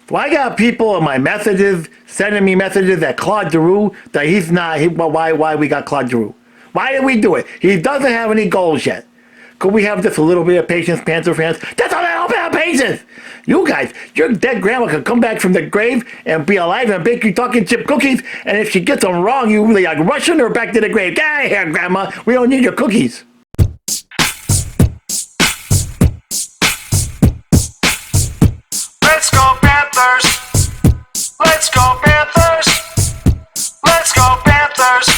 So I got people in my messages sending me messages that Claude Giroux, that he's not, why we got Claude Giroux? Why did we do it? He doesn't have any goals yet. Could we have just a little bit of patience, Panther fans? Just a little bit of patience! You guys, your dead grandma could come back from the grave and be alive and bake you talking chip cookies, and if she gets them wrong, you really like rushing her back to the grave. Get out of here, Grandma! We don't need your cookies. Let's go Panthers! Let's go Panthers! Let's go Panthers!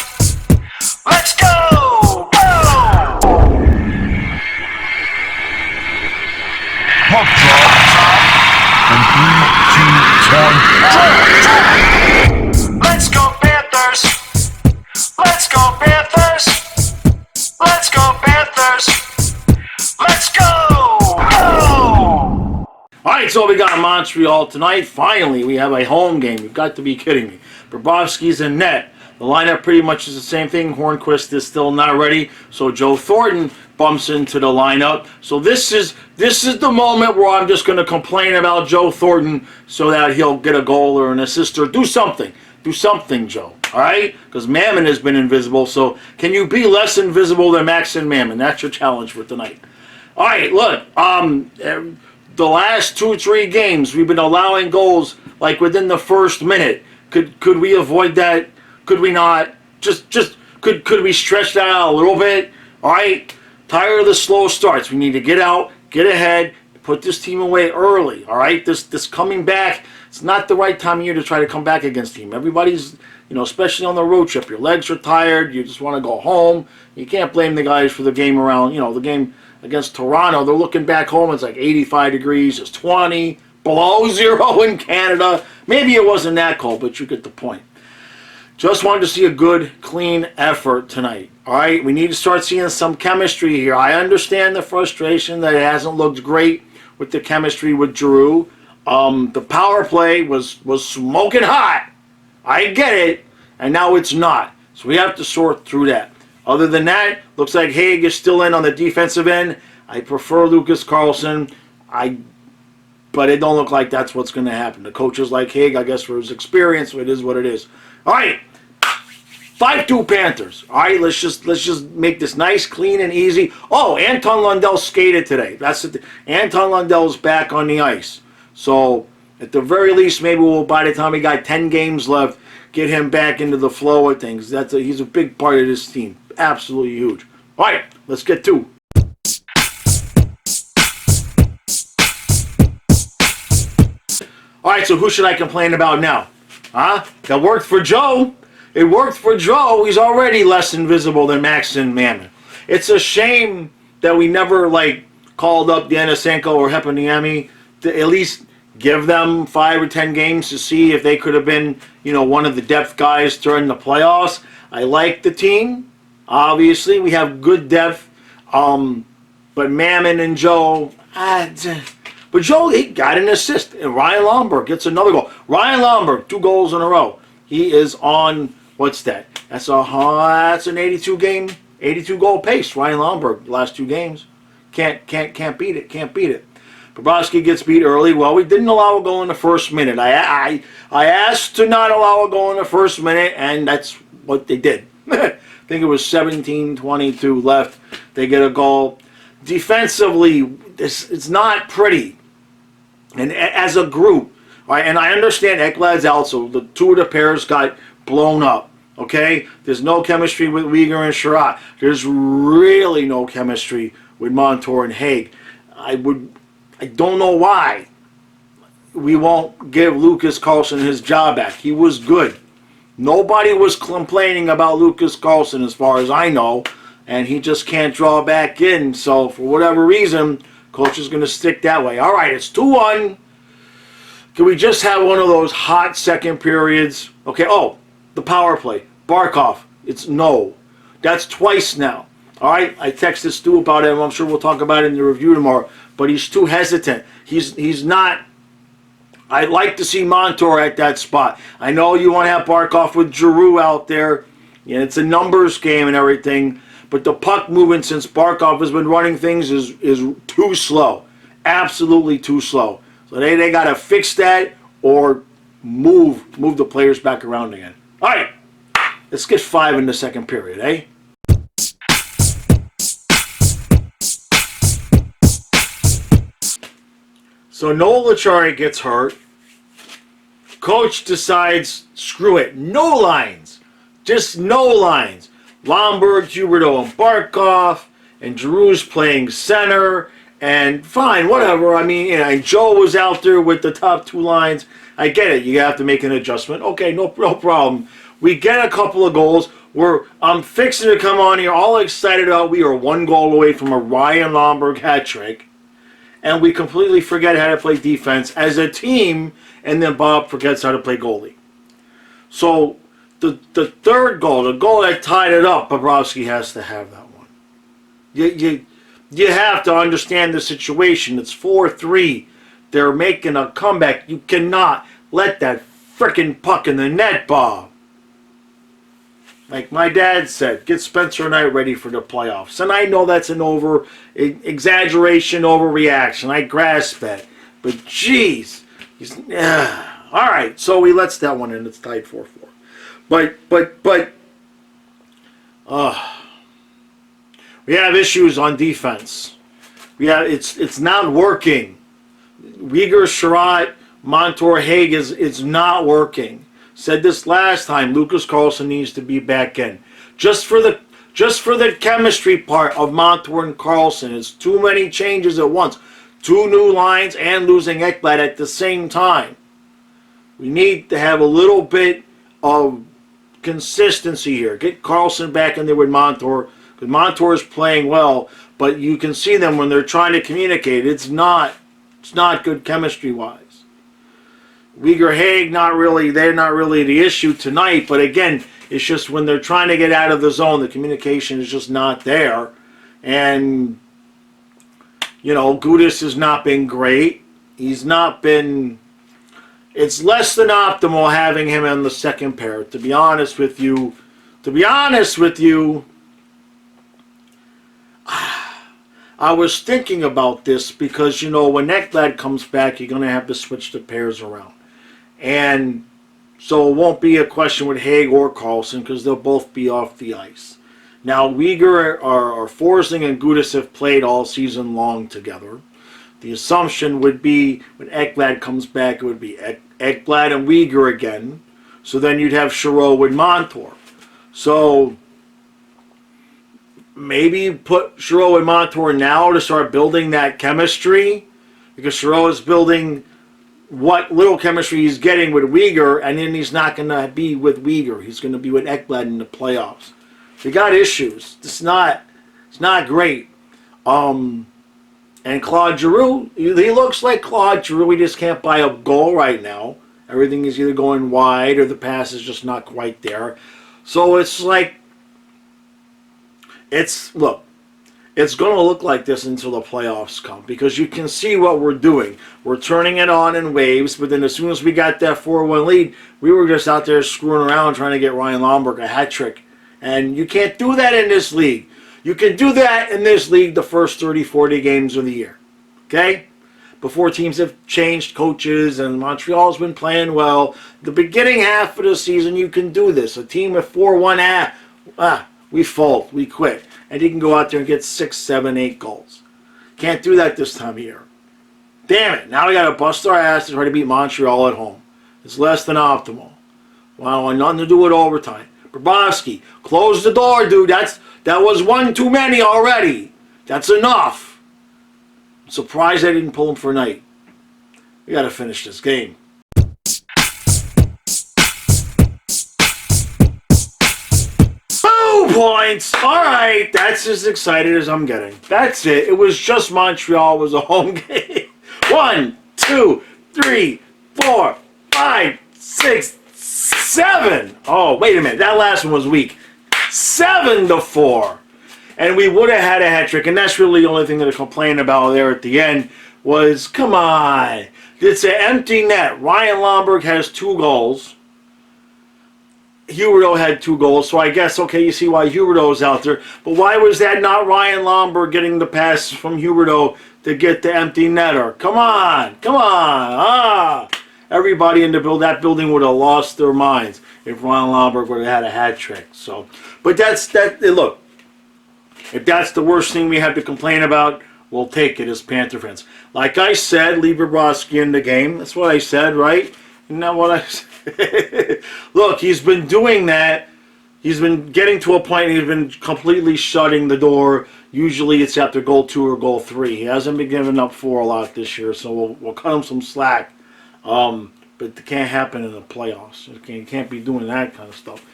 Let's go! Go! Puck drop. And 3, 2, 1, Let's go Panthers! Let's go Panthers! Let's go Panthers! Let's go! Go! Alright, so we got Montreal tonight. Finally, we have a home game. You've got to be kidding me. Bobrovsky's in net. The lineup pretty much is the same thing. Hornquist is still not ready, so Joe Thornton bumps into the lineup. So this is the moment where I'm just going to complain about Joe Thornton so that he'll get a goal or an assist or do something. Do something, Joe. All right? Because Mammon has been invisible, so can you be less invisible than Max and Mammon? That's your challenge for tonight. All right, look. The last 2-3 games, we've been allowing goals like within the first minute. Could we avoid that? Could we not? Could we stretch that out a little bit? All right? Tired of the slow starts. We need to get out, get ahead, put this team away early. All right? This coming back, it's not the right time of year to try to come back against team. Everybody's, especially on the road trip, your legs are tired. You just want to go home. You can't blame the guys for the game around, the game against Toronto. They're looking back home. It's like 85 degrees. It's 20, below zero in Canada. Maybe it wasn't that cold, but you get the point. Just wanted to see a good, clean effort tonight. All right, we need to start seeing some chemistry here. I understand the frustration that it hasn't looked great with the chemistry with Giroux. The power play was smoking hot. I get it, and now it's not. So we have to sort through that. Other than that, looks like Haig is still in on the defensive end. I prefer Lucas Carlson. But it don't look like that's what's going to happen. The coaches like Haig, I guess, for his experience, it is what it is. All right, 5-2 Panthers. All right, let's just make this nice, clean, and easy. Oh, Anton Lundell skated today. That's it. Anton Lundell's back on the ice. So at the very least, maybe we'll, by the time we got 10 games left, get him back into the flow of things. He's a big part of this team. Absolutely huge. All right, let's get to. All right, so who should I complain about now? Huh? That worked for Joe. It worked for Joe. He's already less invisible than Max and Mammon. It's a shame that we never, called up Denisenko or Heponiemi to at least give them 5 or 10 games to see if they could have been, one of the depth guys during the playoffs. I like the team. Obviously, we have good depth. But Mammon and Joe, but Joe, he got an assist, and Ryan Lomberg gets another goal. Ryan Lomberg, 2 goals in a row. He is on, what's that? That's an 82 goal pace. Ryan Lomberg, last 2 games. Can't beat it. Can't beat it. Bobrovsky gets beat early. Well, we didn't allow a goal in the first minute. I asked to not allow a goal in the first minute, and that's what they did. I think it was 17:22 left. They get a goal. Defensively, it's not pretty. And as a group, right, and I understand Ekblad's out, so the 2 of the pairs got blown up. Okay? There's no chemistry with Uyghur and Sherratt. There's really no chemistry with Montour and Haig. I don't know why we won't give Lucas Carlson his job back. He was good. Nobody was complaining about Lucas Carlson as far as I know, and he just can't draw back in. So for whatever reason, coach is going to stick that way. All right, it's 2-1. Can we just have one of those hot second periods? Okay, oh, the power play. Barkov, it's no. That's twice now. All right, I texted Stu about it, and I'm sure we'll talk about it in the review tomorrow, but he's too hesitant. He's not. I'd like to see Montour at that spot. I know you want to have Barkov with Giroux out there. Yeah, it's a numbers game and everything, but the puck movement since Barkov has been running things is too slow. Absolutely too slow. So they got to fix that, or move the players back around again. All right, let's get 5 in the second period, eh? So Noel Acciari gets hurt. Coach decides, screw it, no lines. Just no lines. Lomberg, Huberdeau, and Barkov, and Giroux's playing center, and fine, whatever. I mean, and Joe was out there with the top 2 lines. I get it. You have to make an adjustment. Okay, no problem. We get a couple of goals. I'm fixing to come on here all excited about we are 1 goal away from a Ryan Lomberg hat trick. And we completely forget how to play defense as a team, and then Bob forgets how to play goalie. So the third goal, the goal that tied it up, Bobrovsky has to have that one. You have to understand the situation. It's 4-3. They're making a comeback. You cannot let that frickin' puck in the net, Bob. Like my dad said, get Spencer Knight ready for the playoffs. And I know that's an exaggeration, overreaction. I grasp that. But jeez. All right, so he lets that one in. It's tied 4-4. But we have issues on defense. It's not working. Uyghur, Sherratt, Montour, Haig is not working. Said this last time. Lucas Carlson needs to be back in. Just for the chemistry part of Montour and Carlson. It's too many changes at once. 2 new lines and losing Ekblad at the same time. We need to have a little bit of consistency here. Get Carlson back in there with Montour. Because Montour is playing well, but you can see them when they're trying to communicate. It's not good chemistry-wise. Uyghur, Haig, they're not really the issue tonight, but again, it's just when they're trying to get out of the zone, the communication is just not there. And, Gudas has not been great. He's not been... It's less than optimal having him in the second pair, to be honest with you. I was thinking about this because, when Ekblad comes back, you're going to have to switch the pairs around. And so it won't be a question with Haig or Carlson because they'll both be off the ice. Now, Uyghur or Forsling and Gudas have played all season long together. The assumption would be when Ekblad comes back, it would be Ekblad and Uyghur again. So then you'd have Sherratt with Montour. So maybe put Sherratt and Montour now to start building that chemistry, because Sherratt is building what little chemistry he's getting with Uyghur, and then he's not going to be with Uyghur. He's going to be with Ekblad in the playoffs. They got issues. It's not great. And Claude Giroux, he looks like Claude Giroux. He just can't buy a goal right now. Everything is either going wide or the pass is just not quite there. So it's like, it's going to look like this until the playoffs come, because you can see what we're doing. We're turning it on in waves, but then as soon as we got that 4-1 lead, we were just out there screwing around trying to get Ryan Lomberg a hat trick. And you can't do that in this league. You can do that in this league the first 30, 40 games of the year. Okay? Before teams have changed coaches and Montreal's been playing well. The beginning half of the season, you can do this. A team with 4-1, we fold, we quit. And you can go out there and get 6, 7, 8 goals. Can't do that this time of year. Damn it. Now we got to bust our ass to try to beat Montreal at home. It's less than optimal. Wow, and nothing to do with overtime. Bobrovsky, close the door, dude. That was one too many already. That's enough. I'm surprised I didn't pull him for a night. We got to finish this game. 2 points. All right, that's as excited as I'm getting. That's it. It was just Montreal. It was a home game. 1, 2, 3, 4, 5, 6, 7. Oh, wait a minute. That last one was weak. 7-4. And we would have had a hat trick, and that's really the only thing that I complained about there at the end was, come on. It's an empty net. Ryan Lomberg has 2 goals. Huberdeau had 2 goals, so I guess, okay, you see why Huberdeau's out there. But why was that not Ryan Lomberg getting the pass from Huberdeau to get the empty netter? Come on. everybody in that building would have lost their minds if Ron Lomberg would have had a hat trick. So, but look, if that's the worst thing we have to complain about, we'll take it as Panther fans. Like I said, leave Bobrovsky in the game. That's what I said, right? Isn't that what I said? Look, he's been doing that. He's been getting to a point he's been completely shutting the door. Usually it's after goal 2 or goal 3. He hasn't been giving up 4 a lot this year, so we'll cut him some slack. But it can't happen in the playoffs. You can't be doing that kind of stuff.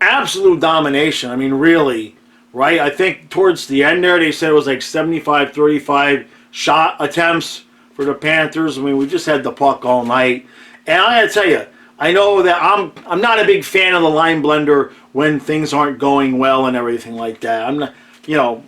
Absolute domination. I mean, really, right? I think towards the end there, they said it was like 75-35 shot attempts for the Panthers. I mean, we just had the puck all night. And I gotta tell you, I know that I'm not a big fan of the line blender when things aren't going well and everything like that. I'm not,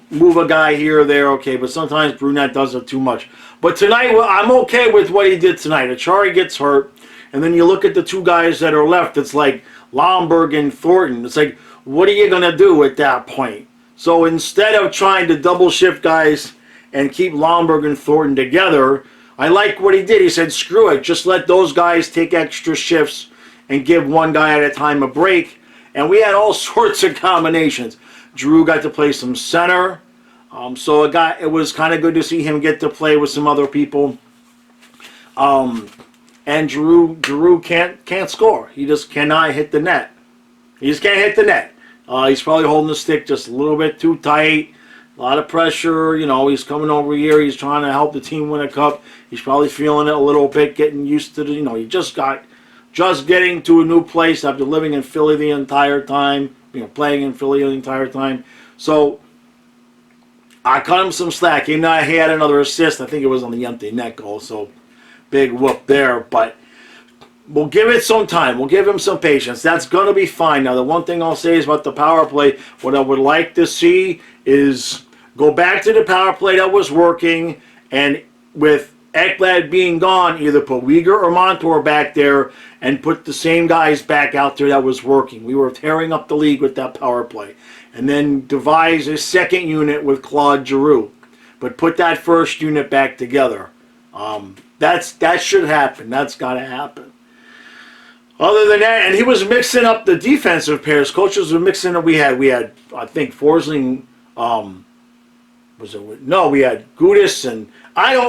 move a guy here or there, okay, but sometimes Brunette does it too much. But tonight, I'm okay with what he did tonight. Achari gets hurt, and then you look at the 2 guys that are left, it's like Lomberg and Thornton. It's like, what are you going to do at that point? So instead of trying to double shift guys and keep Lomberg and Thornton together, I like what he did. He said, screw it, just let those guys take extra shifts and give one guy at a time a break. And we had all sorts of combinations. Drew got to play some center. So it was kind of good to see him get to play with some other people. And Drew can't score. He just cannot hit the net. He just can't hit the net. He's probably holding the stick just a little bit too tight. A lot of pressure. He's coming over here. He's trying to help the team win a cup. He's probably feeling it a little bit, getting used to the, he just getting to a new place after living in Philly the entire time, playing in Philly the entire time. So I cut him some slack. He had another assist. I think it was on the empty net goal. So big whoop there. But we'll give it some time. We'll give him some patience. That's going to be fine. Now, the one thing I'll say is about the power play, what I would like to see is go back to the power play that was working, and with Ekblad being gone, either put Uyghur or Montour back there and put the same guys back out there that was working. We were tearing up the league with that power play. And then devise a second unit with Claude Giroux. But put that first unit back together. That should happen. That's got to happen. Other than that, and he was mixing up the defensive pairs. Coaches were mixing up. We had I think Forsling. We had Gudis and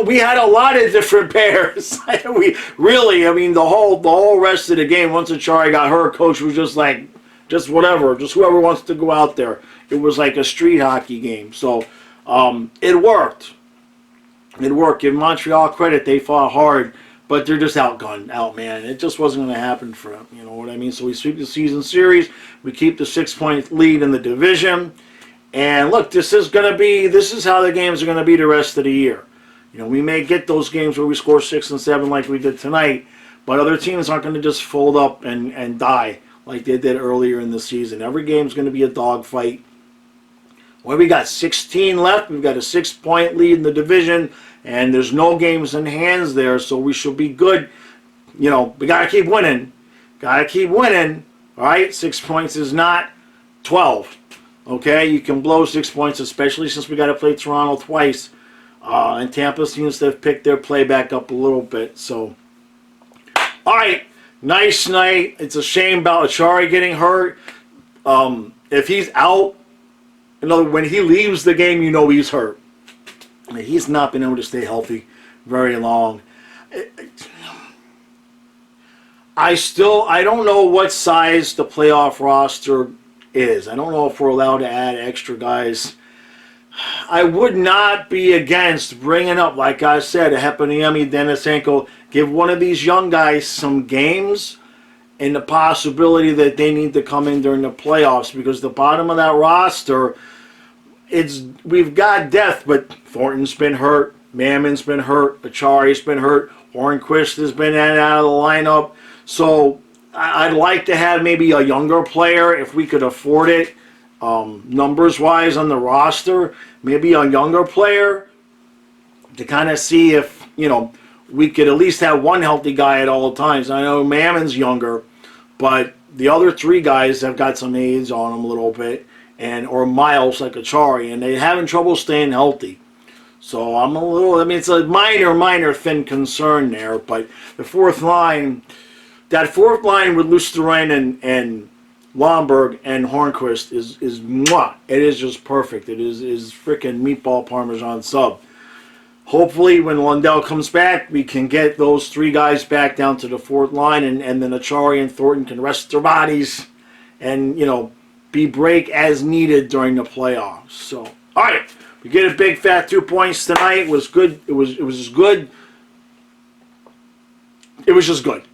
we had a lot of different pairs. The whole rest of the game, once Achari got hurt, coach was just like, just whatever, just whoever wants to go out there. It was like a street hockey game. So it worked. It worked. Give Montreal credit, they fought hard, but they're just outgunned, man. It just wasn't going to happen for them. You know what I mean? So we sweep the season series. We keep the 6-point lead in the division. And look, this is how the games are going to be the rest of the year. We may get those games where we score 6 and 7 like we did tonight, but other teams aren't going to just fold up and die like they did earlier in the season. Every game's going to be a dogfight. Well, we got 16 left. We've got a 6-point lead in the division, and there's no games in hands there, so we should be good. We got to keep winning. Got to keep winning. All right? 6 points is not 12. Okay, you can blow 6 points, especially since we got to play Toronto twice. And Tampa seems to have picked their play back up a little bit. So, all right, nice night. It's a shame about Achari getting hurt. If he's out, when he leaves the game, he's hurt. He's not been able to stay healthy very long. I don't know what size the playoff roster is. I don't know if we're allowed to add extra guys. I would not be against bringing up, like I said, a Heponiemi, Denisenko, give one of these young guys some games and the possibility that they need to come in during the playoffs, because the bottom of that roster, we've got depth, but Thornton's been hurt, Mammon's been hurt, Achari's been hurt, Hornquist has been in and out of the lineup. So I'd like to have maybe a younger player if we could afford it, numbers-wise on the roster. Maybe a younger player to kind of see if, we could at least have one healthy guy at all times. I know Mammon's younger, but the other 3 guys have got some AIDS on them a little bit, or miles like Achari, and they're having trouble staying healthy. So I'm a little, I mean, it's a minor thin concern there, but the fourth line, that fourth line with Lusterin and Lomberg and Hornquist is mwah. It is just perfect. It is freaking meatball parmesan sub. Hopefully, when Lundell comes back, we can get those three guys back down to the fourth line, and then Achari and Thornton can rest their bodies and, you know, be break as needed during the playoffs. So, all right, we get a big fat 2 points tonight. It was good. It was just good. It was just good.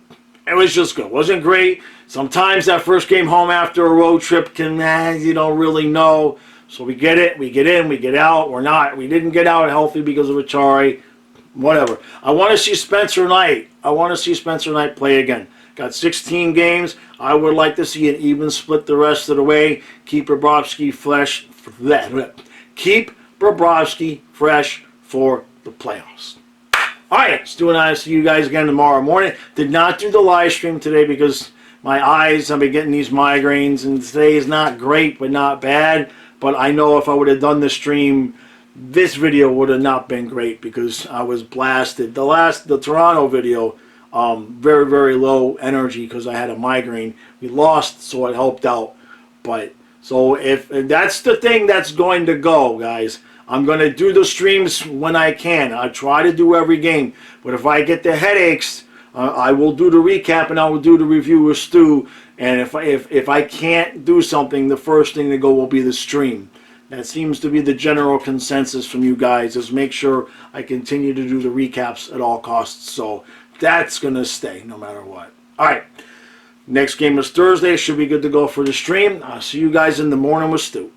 It was just good. It wasn't great. Sometimes that first game home after a road trip can, you don't really know. So we get it, we get in, we get out. We didn't get out healthy because of Achari. Whatever. I want to see Spencer Knight. I want to see Spencer Knight play again. Got 16 games. I would like to see an even split the rest of the way. Keep Bobrovsky fresh. Keep Bobrovsky fresh for the playoffs. All right, Stu and I see you guys again tomorrow morning. Did not do the live stream today because my eyes, I've been getting these migraines, and today is not great, but not bad. But I know if I would have done the stream, this video would have not been great because I was blasted. The Toronto video, very, very low energy because I had a migraine. We lost, so it helped out. But so if that's the thing that's going to go, guys. I'm going to do the streams when I can. I try to do every game. But if I get the headaches, I will do the recap and I will do the review with Stu. And if I can't do something, the first thing to go will be the stream. That seems to be the general consensus from you guys, is make sure I continue to do the recaps at all costs. So that's going to stay no matter what. All right. Next game is Thursday. Should be good to go for the stream. I'll see you guys in the morning with Stu.